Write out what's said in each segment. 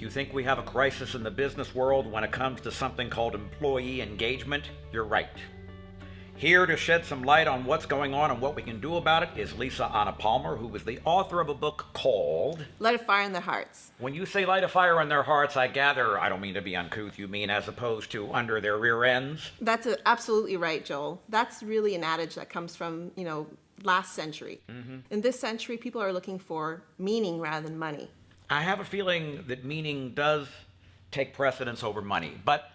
you think we have a crisis in the business world when it comes to something called employee engagement, you're right. Here to shed some light on what's going on and what we can do about it is Lisa Anna Palmer, who is the author of a book called Light a Fire in Their Hearts. When you say light a fire in their hearts, I gather, I don't mean to be uncouth, you mean as opposed to under their rear ends? That's absolutely right, Joel. That's really an adage that comes from, last century. In this century, people are looking for meaning rather than money. I have a feeling that meaning does take precedence over money, but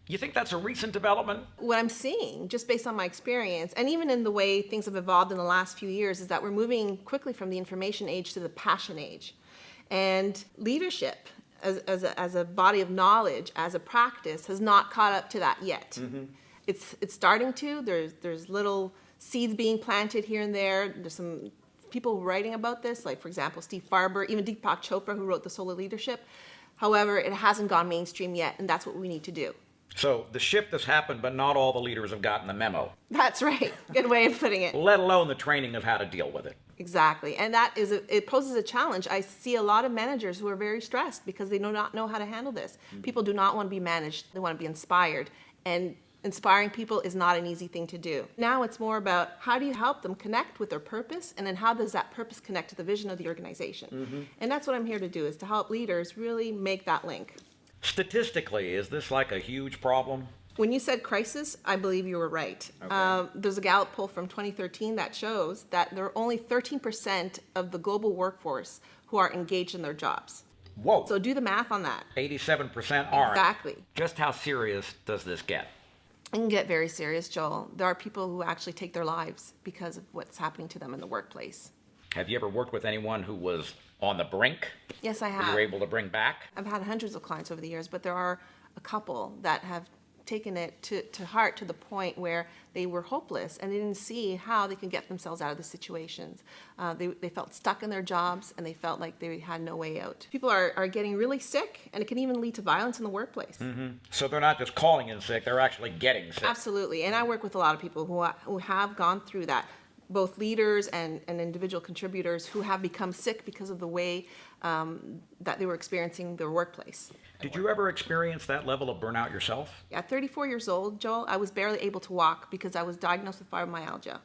you think that's a recent development? What I'm seeing, just based on my experience, and even in the way things have evolved in the last few years, is that we're moving quickly from the information age to the passion age. And leadership, as a body of knowledge, as a practice, has not caught up to that yet. It's starting to. There's little seeds being planted here and there. There's some people writing about this, like, for example, Steve Farber, even Deepak Chopra, who wrote The Soul of Leadership. However, it hasn't gone mainstream yet, and that's what we need to do. So the shift has happened, but not all the leaders have gotten the memo. That's right. Good way of putting it. Let alone the training of how to deal with it. Exactly. And that it poses a challenge. I see a lot of managers who are very stressed because they do not know how to handle this. People do not want to be managed. They want to be inspired. And inspiring people is not an easy thing to do. Now it's more about how do you help them connect with their purpose, and then how does that purpose connect to the vision of the organization? And that's what I'm here to do, is to help leaders really make that link. Statistically, is this like a huge problem? When you said crisis, I believe you were right. Okay. There's a Gallup poll from 2013 that shows that there are only 13% of the global workforce who are engaged in their jobs. Whoa. So do the math on that. 87% aren't. Exactly. Just how serious does this get? It can get very serious, Joel. There are people who actually take their lives because of what's happening to them in the workplace. Have you ever worked with anyone who was on the brink? Yes, I Who have. you were able to bring back? I've had hundreds of clients over the years, but there are a couple that have taken it to heart to the point where they were hopeless and they didn't see how they could get themselves out of the situations. They felt stuck in their jobs and they felt like they had no way out. People are getting really sick, and it can even lead to violence in the workplace. So they're not just calling in sick, they're actually getting sick. Absolutely. And I work with a lot of people who have gone through that, both leaders and individual contributors who have become sick because of the way that they were experiencing their workplace. Did you ever experience that level of burnout yourself? At 34 years old, Joel, I was barely able to walk because I was diagnosed with fibromyalgia.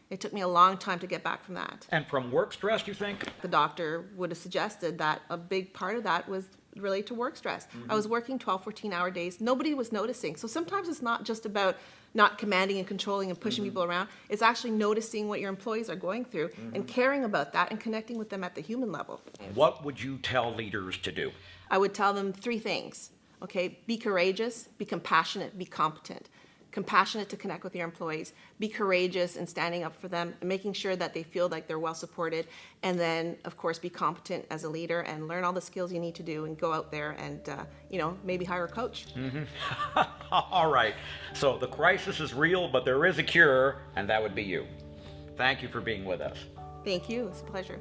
It took me a long time to get back from that. And from work stress, you think? The doctor would have suggested that a big part of that was related to work stress. I was working 12, 14-hour days. Nobody was noticing. So sometimes it's not just about not commanding and controlling and pushing people around. It's actually noticing what your employees are going through and caring about that and connecting with them at the human level. What would you tell leaders to do? I would tell them 3 things, okay? Be courageous, be compassionate, be competent. Compassionate to connect with your employees, be courageous in standing up for them and making sure that they feel like they're well supported, and then of course be competent as a leader and learn all the skills you need to do and go out there and maybe hire a coach. All right, so the crisis is real, but there is a cure, and that would be you. Thank you for being with us. Thank you, it's a pleasure.